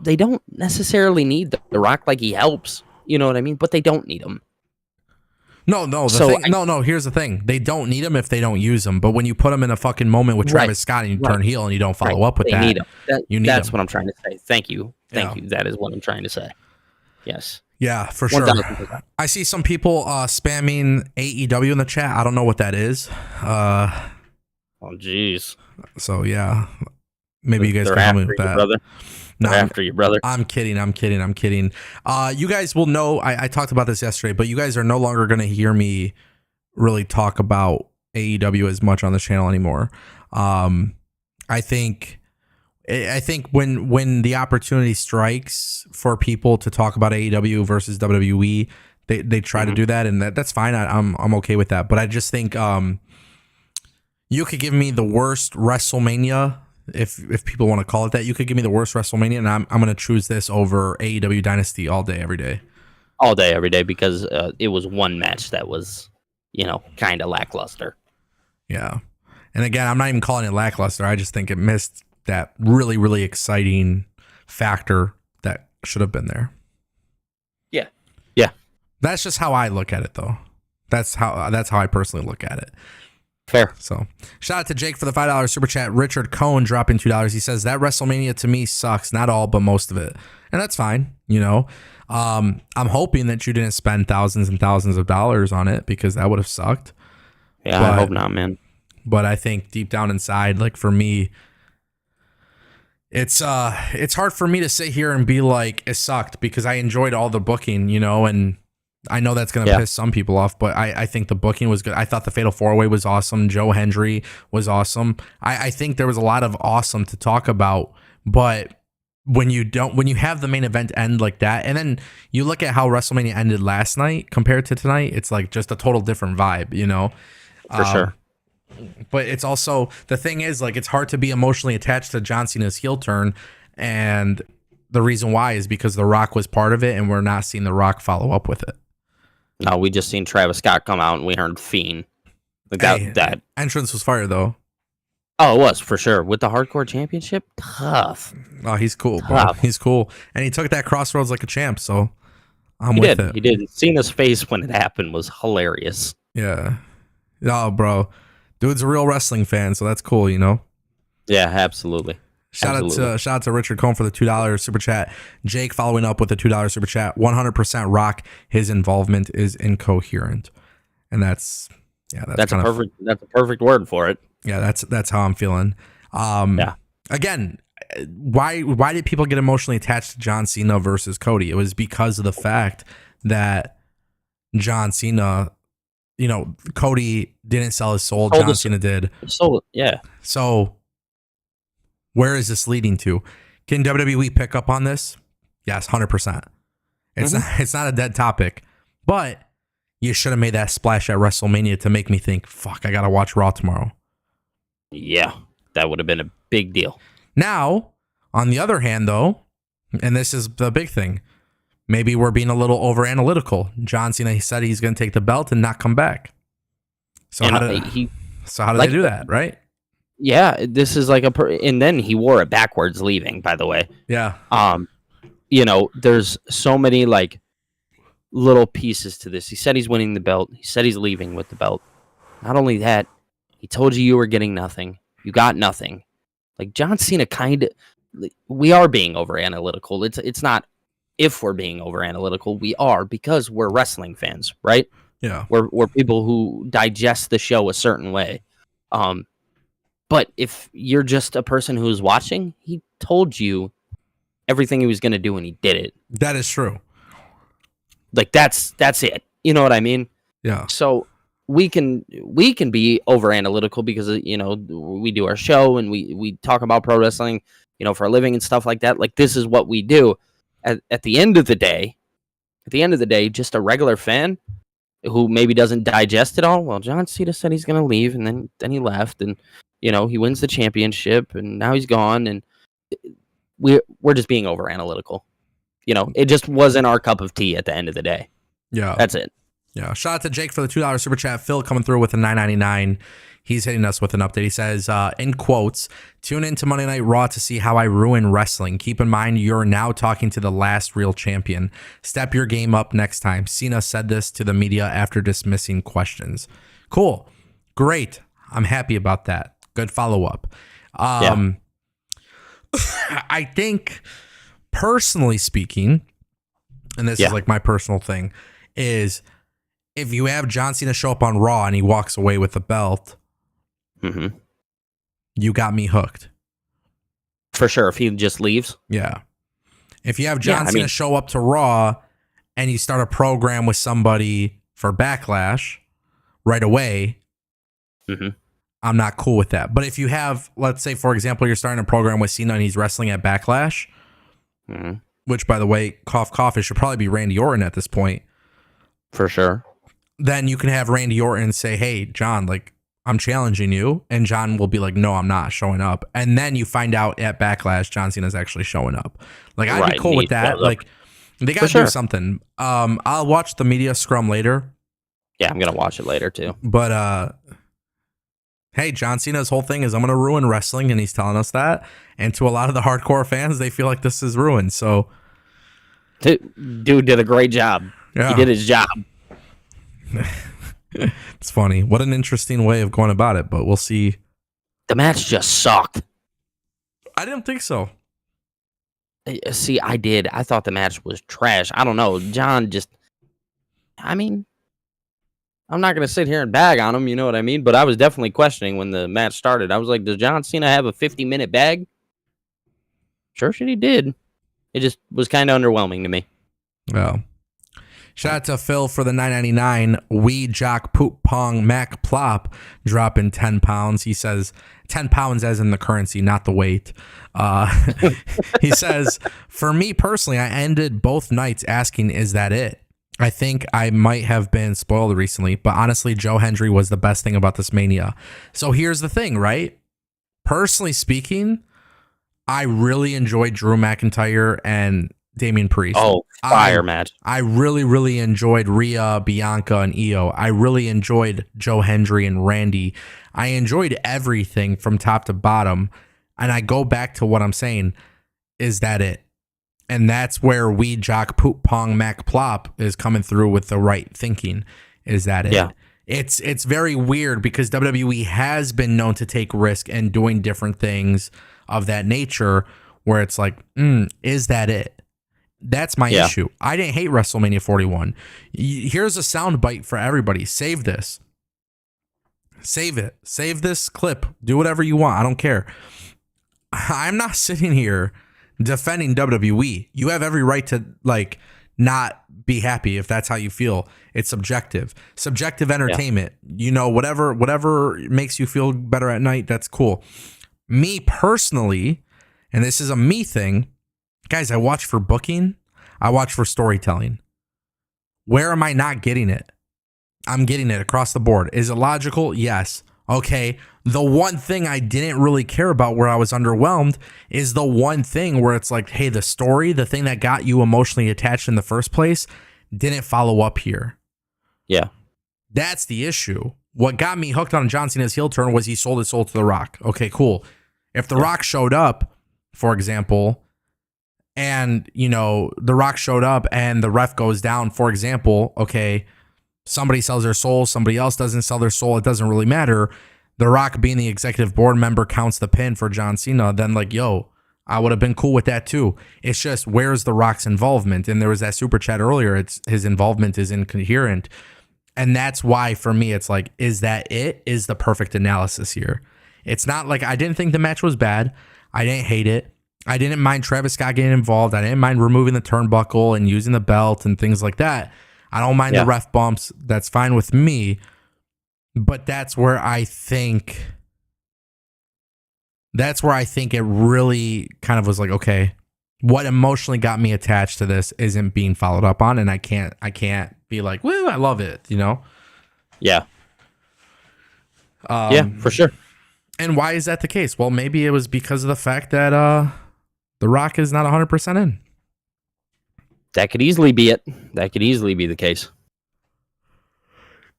They don't necessarily need The Rock. Like he helps, you know what I mean? But they don't need him. No. Here's the thing: they don't need him if they don't use him. But when you put him in a fucking moment with Travis Scott and you turn heel and you don't follow up with they need him. That's him. what I'm trying to say. Thank you. That is what I'm trying to say. Yes. Yeah, for sure. 1,000%. I see some people spamming AEW in the chat. I don't know what that is. Oh, jeez. So yeah, maybe you guys can help me with that. Brother. No, after you, brother. I'm kidding. You guys will know, I talked about this yesterday, but you guys are no longer going to hear me really talk about AEW as much on the channel anymore. I think when the opportunity strikes for people to talk about AEW versus WWE, they try to do that, and that's fine. I'm okay with that. But I just think you could give me the worst WrestleMania. If people want to call it that, you could give me the worst WrestleMania, and I'm going to choose this over AEW Dynasty all day, every day. All day, every day, because it was one match that was, kind of lackluster. Yeah. And again, I'm not even calling it lackluster. I just think it missed that really, really exciting factor that should have been there. Yeah. That's just how I look at it, though. That's how I personally look at it. Fair. So, shout out to Jake for the $5 super chat. Richard Cohn dropping $2. He says that WrestleMania to me sucks, not all, but most of it, and that's fine. I'm hoping that you didn't spend thousands and thousands of dollars on it because that would have sucked. Yeah, I hope not, man. But I think deep down inside, like for me, it's hard for me to sit here and be like it sucked because I enjoyed all the booking, and I know that's going to piss some people off, but I think the booking was good. I thought the Fatal 4-Way was awesome. Joe Hendry was awesome. I think there was a lot of awesome to talk about, but when you have the main event end like that, and then you look at how WrestleMania ended last night compared to tonight, it's like just a total different vibe, For sure. But it's also, the thing is, like, it's hard to be emotionally attached to John Cena's heel turn, and the reason why is because The Rock was part of it, and we're not seeing The Rock follow up with it. No, we just seen Travis Scott come out, and we heard Fiend. Like that entrance was fire, though. Oh, it was, for sure. With the Hardcore Championship, tough. Oh, he's cool, bro. He's cool. And he took that Crossroads like a champ, so I'm with it. He did. Seeing his face when it happened was hilarious. Yeah. Oh, bro. Dude's a real wrestling fan, so that's cool, Yeah, absolutely. Shout out to Richard Cohn for the $2 super chat. Jake following up with a $2 super chat. 100% Rock. His involvement is incoherent, and that's a perfect word for it. Yeah, that's how I'm feeling. Again, why did people get emotionally attached to John Cena versus Cody? It was because of the fact that John Cena, Cody didn't sell his soul. John Cena did. So yeah. So where is this leading to? Can WWE pick up on this? Yes, 100%. It's not a dead topic, but you should have made that splash at WrestleMania to make me think, fuck, I gotta watch Raw tomorrow. Yeah, that would have been a big deal. Now, on the other hand, though, and this is the big thing, maybe we're being a little over analytical. John Cena, he said he's going to take the belt and not come back. So how did they do that, right? Yeah, this is like and then he wore it backwards leaving, by the way. Yeah. There's so many like little pieces to this. He said he's winning the belt. He said he's leaving with the belt. Not only that, he told you were getting nothing. You got nothing. Like John Cena we are being over analytical. It's not if we're being over analytical. We are because we're wrestling fans, right? Yeah. We're people who digest the show a certain way. But if you're just a person who's watching, he told you everything he was going to do and he did it. That is true. Like that's it. You know what I mean? Yeah. So we can be over analytical because we do our show and we talk about pro wrestling, for a living and stuff like that. Like this is what we do. At the end of the day, just a regular fan who maybe doesn't digest it all. Well, John Cena said he's going to leave, and then he left, and he wins the championship, and now he's gone, and we're just being over analytical. It just wasn't our cup of tea at the end of the day. Yeah, that's it. Yeah, shout out to Jake for the $2 super chat. Phil coming through with a $9.99. He's hitting us with an update. He says, in quotes, tune into Monday Night Raw to see how I ruin wrestling. Keep in mind, you're now talking to the last real champion. Step your game up next time. Cena said this to the media after dismissing questions. Cool. Great. I'm happy about that. Good follow-up. I think, personally speaking, and this is like my personal thing, is if you have John Cena show up on Raw and he walks away with the belt, you got me hooked. For sure, if he just leaves. Yeah. If you have John Cena show up to Raw and you start a program with somebody for Backlash right away, I'm not cool with that. But if you have, let's say, for example, you're starting a program with Cena and he's wrestling at Backlash, which, by the way, cough, cough, it should probably be Randy Orton at this point. For sure. Then you can have Randy Orton say, hey, John, like, I'm challenging you. And John will be like, no, I'm not showing up. And then you find out at Backlash, John Cena's actually showing up. Like, I'd be cool with that. Like, they got to do something. I'll watch the media scrum later. Yeah, I'm going to watch it later, too. But, hey, John Cena's whole thing is I'm going to ruin wrestling, and he's telling us that. And to a lot of the hardcore fans, they feel like this is ruined. So, dude did a great job. Yeah. He did his job. It's funny. What an interesting way of going about it, but we'll see. The match just sucked. I didn't think so. See, I did. I thought the match was trash. I don't know. John just, I mean, I'm not going to sit here and bag on him, you know what I mean? But I was definitely questioning when the match started. I was like, does John Cena have a 50-minute bag? Sure shit he did. It just was kind of underwhelming to me. Well, shout out to Phil for the $9.99. Wee Jock Poop Pong Mac Plop dropping 10 pounds. He says 10 pounds as in the currency, not the weight. He says, for me personally, I ended both nights asking, is that it? I think I might have been spoiled recently, but honestly, Joe Hendry was the best thing about this Mania. So here's the thing, right? Personally speaking, I really enjoyed Drew McIntyre and Damian Priest. Oh, fire match. I really, really enjoyed Rhea, Bianca, and Io. I really enjoyed Joe Hendry and Randy. I enjoyed everything from top to bottom. And I go back to what I'm saying. Is that it? And that's where Wee Jock Poop Pong Mac Plop is coming through with the right thinking. Is that it? Yeah. It's very weird because WWE has been known to take risk and doing different things of that nature where it's like, is that it? That's my issue. I didn't hate WrestleMania 41. Here's a soundbite for everybody. Save this. Save it. Save this clip. Do whatever you want. I don't care. I'm not sitting here defending WWE. You have every right to not be happy if that's how you feel. It's subjective. Subjective entertainment. You know, whatever makes you feel better at night, that's cool. Me personally, and this is a me thing, guys, I watch for booking. I watch for storytelling. Where am I not getting it? I'm getting it across the board. Is it logical? Yes. Okay. The one thing I didn't really care about where I was underwhelmed is the one thing where it's like, hey, the story, the thing that got you emotionally attached in the first place, didn't follow up here. Yeah. That's the issue. What got me hooked on John Cena's heel turn was he sold his soul to The Rock. Okay, cool. If The Rock showed up, for example, and, The Rock showed up and the ref goes down, for example, okay, somebody sells their soul, somebody else doesn't sell their soul, it doesn't really matter. The Rock being the executive board member counts the pin for John Cena, then I would have been cool with that too. It's just, where's The Rock's involvement? And there was that super chat earlier, his involvement is incoherent. And that's why, for me, it's like, is that it? Is the perfect analysis here? It's not like I didn't think the match was bad. I didn't hate it. I didn't mind Travis Scott getting involved. I didn't mind removing the turnbuckle and using the belt and things like that. I don't mind the ref bumps. That's fine with me. But that's where I think it really kind of was like, okay, what emotionally got me attached to this isn't being followed up on, and I can't be like, woo, I love it, Yeah. Yeah, for sure. And why is that the case? Well, maybe it was because of the fact that The Rock is not 100% in. That could easily be it. That could easily be the case.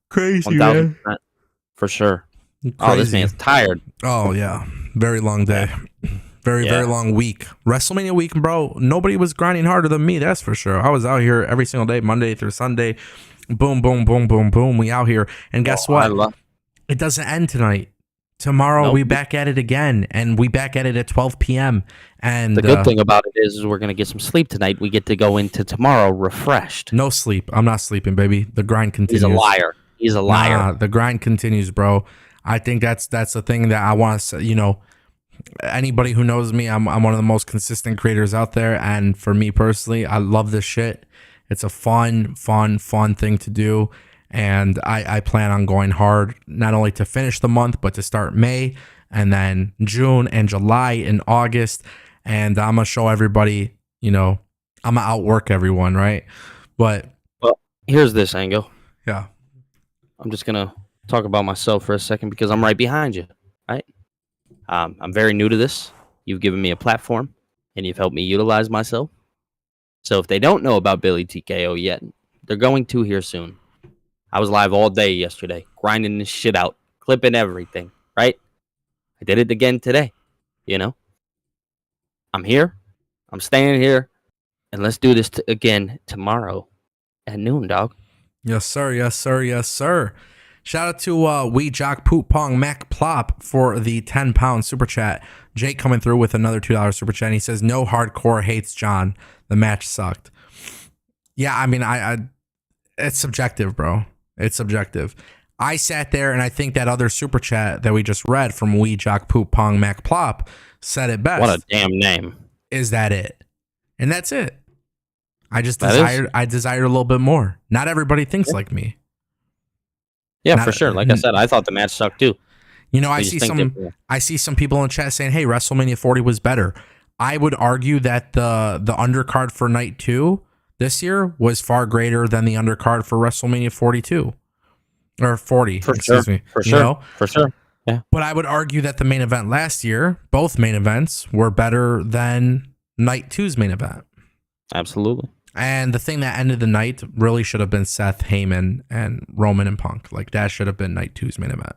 Crazy, man. For sure. Crazy. Oh, this man's tired. Oh, yeah. Very long day. Very long week. WrestleMania week, bro. Nobody was grinding harder than me, that's for sure. I was out here every single day, Monday through Sunday. Boom, boom, boom, boom, boom. We out here. And guess what? It doesn't end tonight. Tomorrow we back at it again, and we back at it at 12 p.m. And the good thing about it is we're going to get some sleep tonight. We get to go into tomorrow refreshed. No sleep. I'm not sleeping, baby. The grind continues. He's a liar. Nah, the grind continues, bro. I think that's the thing that I want to, anybody who knows me, I'm one of the most consistent creators out there. And for me personally, I love this shit. It's a fun thing to do. And I plan on going hard, not only to finish the month, but to start May and then June and July and August. And I'm going to show everybody, I'm going to outwork everyone, right? But well, here's this, Ango. Yeah. I'm just going to talk about myself for a second because I'm right behind you, right? I'm very new to this. You've given me a platform and you've helped me utilize myself. So if they don't know about Billy TKO yet, they're going to here soon. I was live all day yesterday, grinding this shit out, clipping everything, right? I did it again today, I'm here. I'm staying here. And let's do this again tomorrow at noon, dog. Yes, sir. Yes, sir. Yes, sir. Shout out to We Jock Poop Pong Mac Plop for the 10-pound super chat. Jake coming through with another $2 super chat. And he says, no hardcore hates John. The match sucked. Yeah, I mean, I it's subjective, bro. It's subjective. I sat there and I think that other super chat that we just read from We Jock Poop Pong Mac Plop said it best. What a damn name. Is that it? And that's it. I desired a little bit more. Not everybody thinks like me. Yeah, for sure. Like I said, I thought the match sucked too. You know, I see some people in the chat saying, "Hey, WrestleMania 40 was better." I would argue that the undercard for night 2 this year was far greater than the undercard for WrestleMania 42 or 40. For sure. Yeah. But I would argue that the main event last year, both main events, were better than night 2's main event. Absolutely. And the thing that ended the night really should have been Seth, Heyman, and Roman and Punk. Like, that should have been night 2's main event.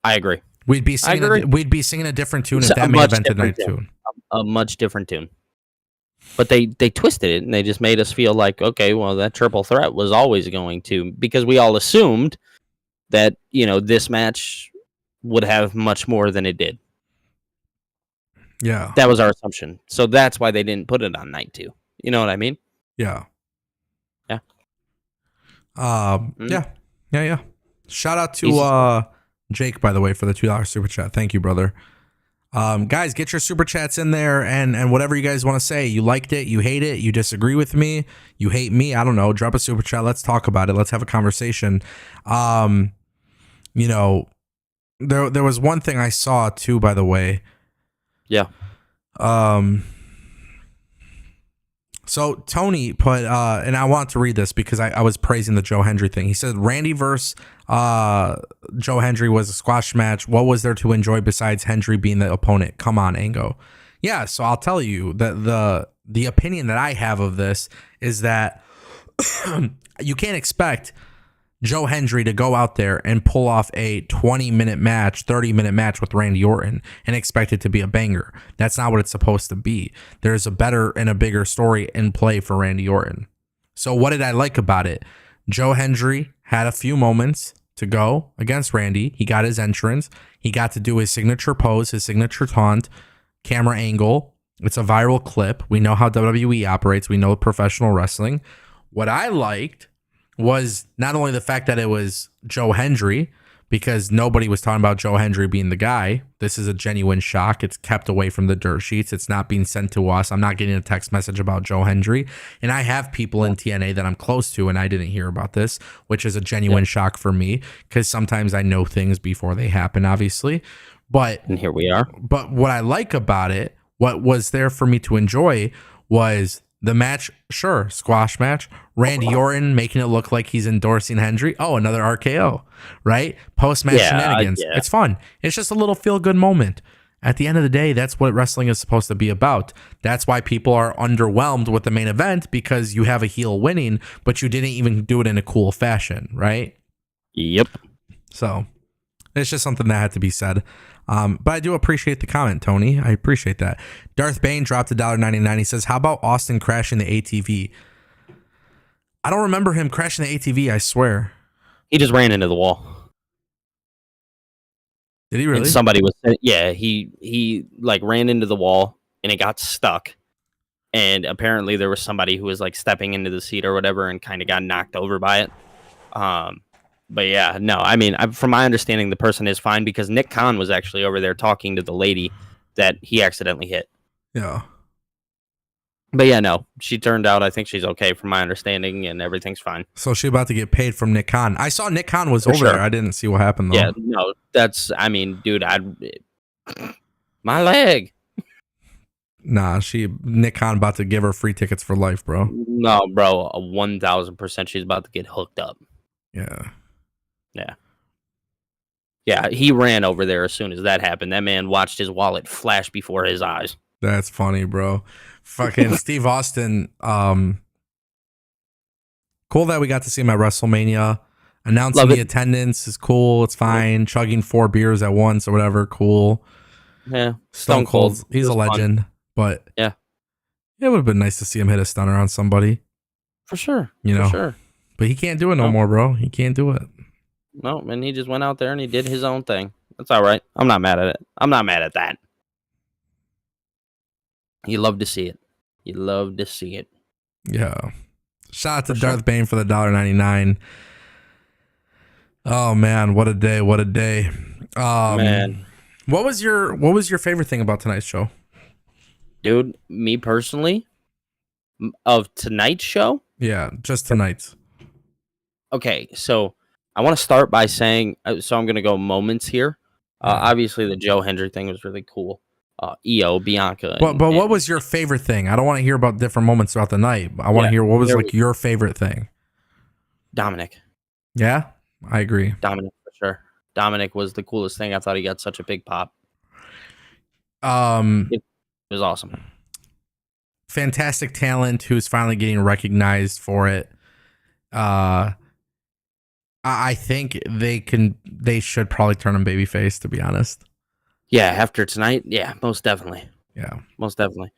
I agree. We'd be singing a different tune if that main event did night 2. A much different tune. But they twisted it and they just made us feel like, okay, well, that triple threat was always going to, because we all assumed that, you know, this match would have much more than it did. Yeah. That was our assumption. So that's why they didn't put it on night 2. You know what I mean? Yeah. Yeah. Yeah. Shout out to Jake, by the way, for the $2 super chat. Thank you, brother. Guys, get your super chats in there and whatever you guys want to say. You liked it, you hate it, you disagree with me, you hate me, I don't know. Drop a super chat. Let's talk about it. Let's have a conversation. You know, there was one thing I saw too, by the way. Yeah. So Tony put, and I want to read this because I was praising the Joe Hendry thing. He said Randy versus Joe Hendry was a squash match. What was there to enjoy besides Hendry being the opponent? Come on, Ango. Yeah, so I'll tell you that the opinion that I have of this is that you can't expect Joe Hendry to go out there and pull off a 20-minute match, 30-minute match with Randy Orton and expect it to be a banger. That's not what it's supposed to be. There's a better and a bigger story in play for Randy Orton. So what did I like about it? Joe Hendry had a few moments to go against Randy. He got his entrance. He got to do his signature pose, his signature taunt, camera angle. It's a viral clip. We know how WWE operates. We know professional wrestling. What I liked was not only the fact that it was Joe Hendry, because nobody was talking about Joe Hendry being the guy. This is a genuine shock. It's kept away from the dirt sheets. It's not being sent to us. I'm not getting a text message about Joe Hendry. And I have people in TNA that I'm close to, and I didn't hear about this, which is a genuine shock for me, because sometimes I know things before they happen, obviously. And here we are. But what I like about it, what was there for me to enjoy, was the match, sure, squash match. Randy Orton making it look like he's endorsing Hendry. Oh, another RKO, right? Post-match shenanigans. Yeah. It's fun. It's just a little feel-good moment. At the end of the day, that's what wrestling is supposed to be about. That's why people are underwhelmed with the main event, because you have a heel winning, but you didn't even do it in a cool fashion, right? Yep. So it's just something that had to be said. But I do appreciate the comment, Tony. I appreciate that. Darth Bane dropped $1.99. He says, how about Austin crashing the ATV? I don't remember him crashing the ATV, I swear. He just ran into the wall. Did he really? And somebody was, he like ran into the wall and it got stuck. And apparently there was somebody who was like stepping into the seat or whatever and kind of got knocked over by it. But yeah, no, I mean, from my understanding, the person is fine, because Nick Khan was actually over there talking to the lady that he accidentally hit. Yeah. But yeah, no, she turned out, I think she's okay from my understanding, and everything's fine. So she about to get paid from Nick Khan. I saw Nick Khan was over there. I didn't see what happened though. Yeah, no, I mean, dude, my leg. Nah, Nick Khan about to give her free tickets for life, bro. No, bro, 1,000% she's about to get hooked up. Yeah. Yeah. Yeah, he ran over there as soon as that happened. That man watched his wallet flash before his eyes. That's funny, bro. Fucking Steve Austin. Cool that we got to see him at WrestleMania. Announcing the attendance is cool. It's fine. Chugging 4 beers at once or whatever. Cool. Yeah. Stone Cold. He's a legend. Fun. But yeah, it would have been nice to see him hit a stunner on somebody. For sure. You know? For sure. But he can't do it no No. more, bro. He can't do it. No, and he just went out there and he did his own thing. That's all right. I'm not mad at it. I'm not mad at that. You love to see it. You love to see it. Yeah. Shout out to For Darth sure. Bane for the $1.99. Oh man, what a day! What a day! Man. What was your favorite thing about tonight's show? Dude, me personally, of tonight's show, Yeah, just tonight's. okay, so I want to start by saying, so I'm going to go moments here. Obviously, the Joe Hendry thing was really cool. EO, Bianca. But what was your favorite thing? I don't want to hear about different moments throughout the night. I want to hear what was like your favorite thing. Dominic. Yeah, I agree. Dominic, for sure. Dominic was the coolest thing. I thought he got such a big pop. It was awesome. Fantastic talent who's finally getting recognized for it. I think they should probably turn him babyface, to be honest. Yeah, after tonight, yeah, most definitely. Yeah. Most definitely.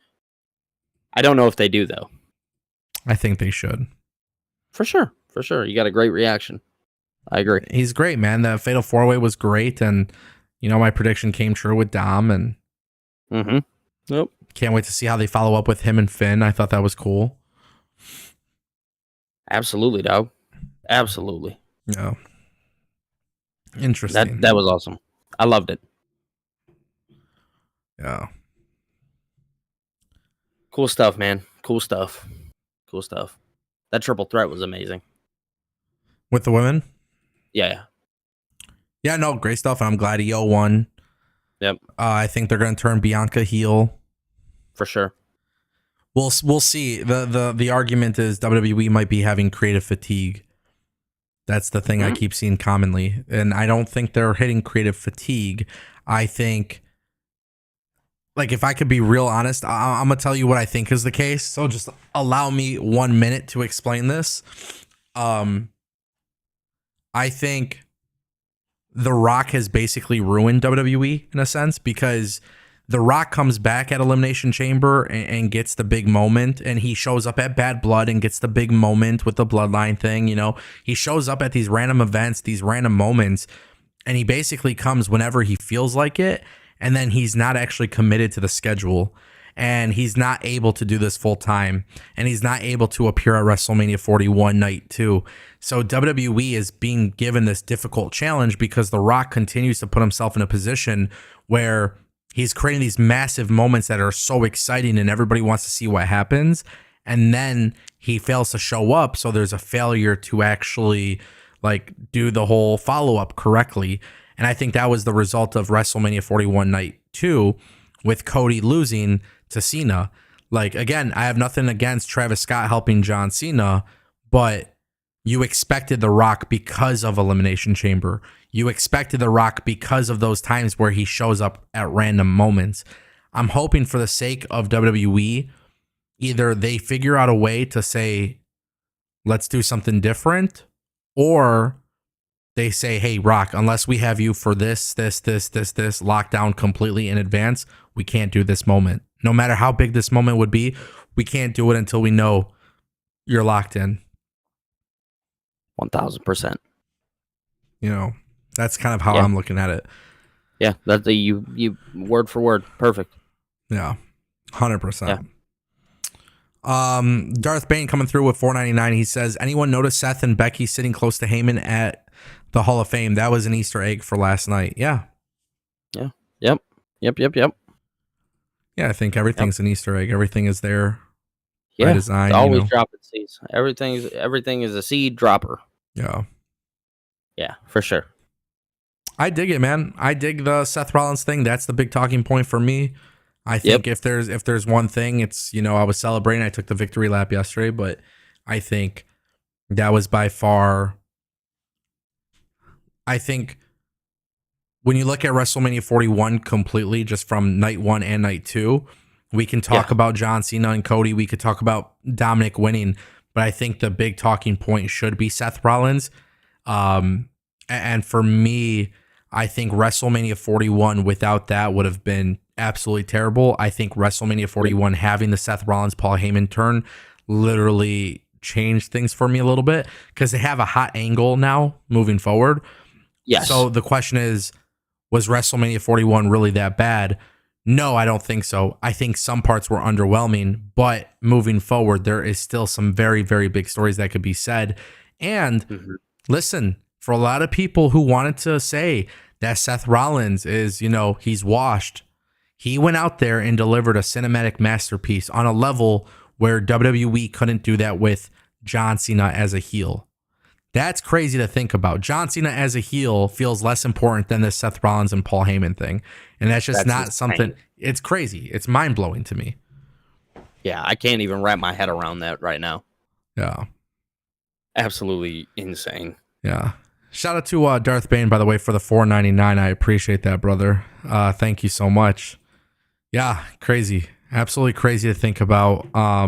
I don't know if they do, though. I think they should. For sure. For sure. You got a great reaction. I agree. He's great, man. The Fatal 4-Way was great, and my prediction came true with Dom, and Nope. Can't wait to see how they follow up with him and Finn. I thought that was cool. Absolutely, dog. Absolutely. Yeah. Interesting. That was awesome. I loved it. Yeah. Cool stuff, man. Cool stuff. Cool stuff. That triple threat was amazing. With the women? Yeah. Yeah, no, great stuff. And I'm glad EO won. Yep. I think they're going to turn Bianca heel. For sure. We'll see. The argument is WWE might be having creative fatigue. That's the thing I keep seeing commonly. And I don't think they're hitting creative fatigue. I think, like, if I could be real honest, I'm going to tell you what I think is the case. So just allow me 1 minute to explain this. I think The Rock has basically ruined WWE in a sense, because The Rock comes back at Elimination Chamber and gets the big moment, and he shows up at Bad Blood and gets the big moment with the Bloodline thing. He shows up at these random events, these random moments, and he basically comes whenever he feels like it, and then he's not actually committed to the schedule, and he's not able to do this full time, and he's not able to appear at WrestleMania 41 night 2. So WWE is being given this difficult challenge because The Rock continues to put himself in a position where he's creating these massive moments that are so exciting and everybody wants to see what happens. And then he fails to show up. So there's a failure to actually do the whole follow-up correctly. And I think that was the result of WrestleMania 41 night 2 with Cody losing to Cena. Again, I have nothing against Travis Scott helping John Cena, but you expected The Rock because of Elimination Chamber. You expected The Rock because of those times where he shows up at random moments. I'm hoping for the sake of WWE, either they figure out a way to say, let's do something different, or they say, hey, Rock, unless we have you for this, locked down completely in advance, we can't do this moment. No matter how big this moment would be, we can't do it until we know you're locked in. 1000%. That's kind of how I'm looking at it. Yeah, that's you word for word, perfect. Yeah, 100%. Darth Bane coming through with $4.99. He says, anyone notice Seth and Becky sitting close to Heyman at the Hall of Fame? That was an Easter egg for last night. Yeah. Yeah. Yep. Yeah, I think everything's an Easter egg. Everything is there. Yeah, by design. Always dropping seeds. Everything is a seed dropper. Yeah. Yeah, for sure. I dig it, man. I dig the Seth Rollins thing. That's the big talking point for me. I think if there's one thing, it's, I was celebrating. I took the victory lap yesterday, but I think that was by far. I think when you look at WrestleMania 41 completely, just from night 1 and night 2, we can talk about John Cena and Cody. We could talk about Dominic winning, but I think the big talking point should be Seth Rollins. And for me, I think WrestleMania 41 without that would have been absolutely terrible. I think WrestleMania 41 having the Seth Rollins Paul Heyman turn literally changed things for me a little bit because they have a hot angle now moving forward. Yes. So the question is, was WrestleMania 41 really that bad? No, I don't think so. I think some parts were underwhelming, but moving forward, there is still some very, very big stories that could be said. And listen, for a lot of people who wanted to say that Seth Rollins is, he's washed, he went out there and delivered a cinematic masterpiece on a level where WWE couldn't do that with John Cena as a heel. That's crazy to think about. John Cena as a heel feels less important than this Seth Rollins and Paul Heyman thing. And that's just not something. It's crazy. It's mind-blowing to me. Yeah, I can't even wrap my head around that right now. Yeah. Absolutely insane. Yeah. Shout out to Darth Bane, by the way, for the $4.99. I appreciate that, brother. Thank you so much. Yeah, crazy. Absolutely crazy to think about. I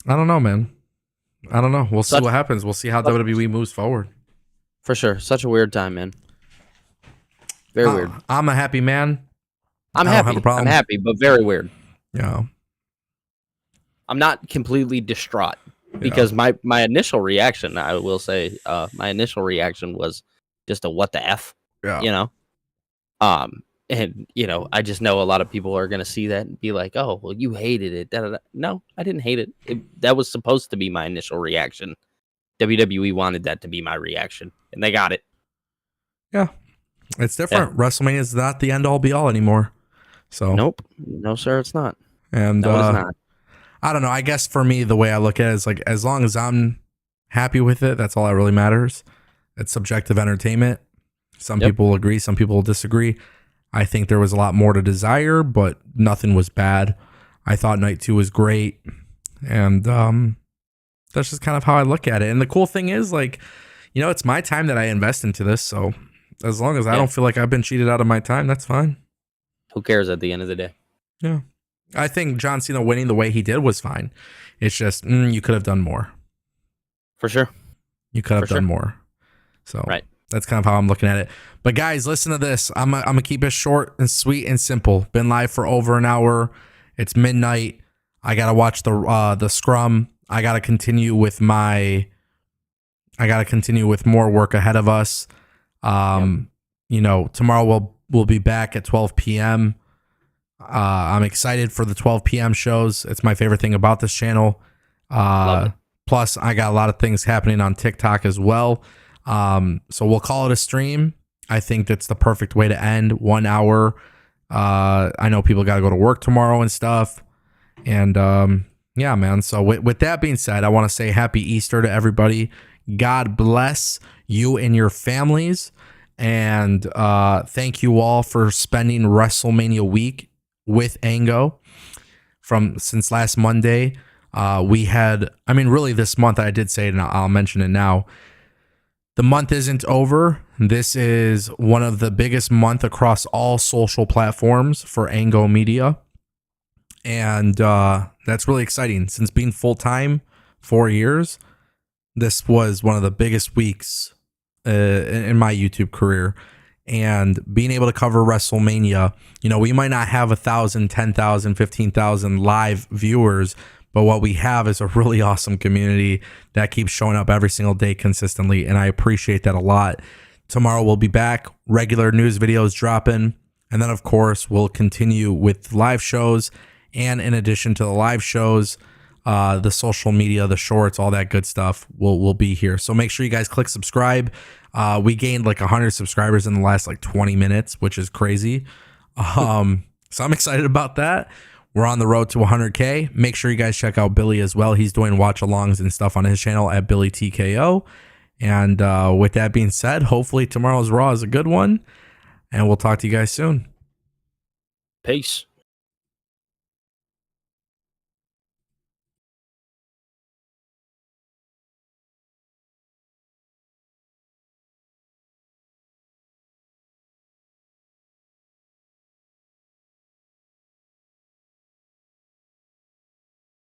don't know, man. I don't know. We'll see what happens. We'll see how WWE moves forward. For sure. Such a weird time, man. Very weird. I'm a happy man. I'm happy. Have a problem. I'm happy, but very weird. Yeah. I'm not completely distraught because my initial reaction, I will say, my initial reaction was just a what the F, And, I just know a lot of people are going to see that and be like, oh, well, you hated it. Da, da, da. No, I didn't hate it. That was supposed to be my initial reaction. WWE wanted that to be my reaction, and they got it. Yeah. It's different. Yeah. WrestleMania is not the end all be all anymore. So nope. No, sir, it's not. And no, it's not. I don't know. I guess for me, the way I look at it is like, as long as I'm happy with it, that's all that really matters. It's subjective entertainment. Some people will agree. Some people will disagree. I think there was a lot more to desire, but nothing was bad. I thought night 2 was great. And that's just kind of how I look at it. And the cool thing is, like, it's my time that I invest into this. So as long as I don't feel like I've been cheated out of my time, that's fine. Who cares at the end of the day? Yeah. I think John Cena winning the way he did was fine. It's just, you could have done more. For sure. You could have done more. So that's kind of how I'm looking at it. But guys, listen to this. I'm gonna keep it short and sweet and simple. Been live for over an hour. It's midnight. I gotta watch the scrum. I gotta continue with more work ahead of us. Tomorrow we'll be back at 12 p.m. I'm excited for the 12 p.m. shows. It's my favorite thing about this channel. Plus, I got a lot of things happening on TikTok as well. So we'll call it a stream. I think that's the perfect way to end 1 hour. I know people got to go to work tomorrow and stuff. And yeah, man. So with that being said, I want to say happy Easter to everybody. God bless you and your families. And thank you all for spending WrestleMania week with Ango since last Monday. Really this month, I did say it and I'll mention it now. The month isn't over. This is one of the biggest month across all social platforms for Ango Media. And that's really exciting. Since being full-time 4 years, this was one of the biggest weeks in my YouTube career. And being able to cover WrestleMania, we might not have 1,000, 10,000, 15,000 live viewers, but what we have is a really awesome community that keeps showing up every single day consistently, and I appreciate that a lot. Tomorrow we'll be back, regular news videos dropping, and then, of course, we'll continue with live shows, and in addition to the live shows, the social media, the shorts, all that good stuff will be here. So make sure you guys click subscribe. We gained like 100 subscribers in the last 20 minutes, which is crazy. So I'm excited about that. We're on the road to 100K. Make sure you guys check out Billy as well. He's doing watch-alongs and stuff on his channel at BillyTKO. And with that being said, hopefully tomorrow's Raw is a good one. And we'll talk to you guys soon. Peace.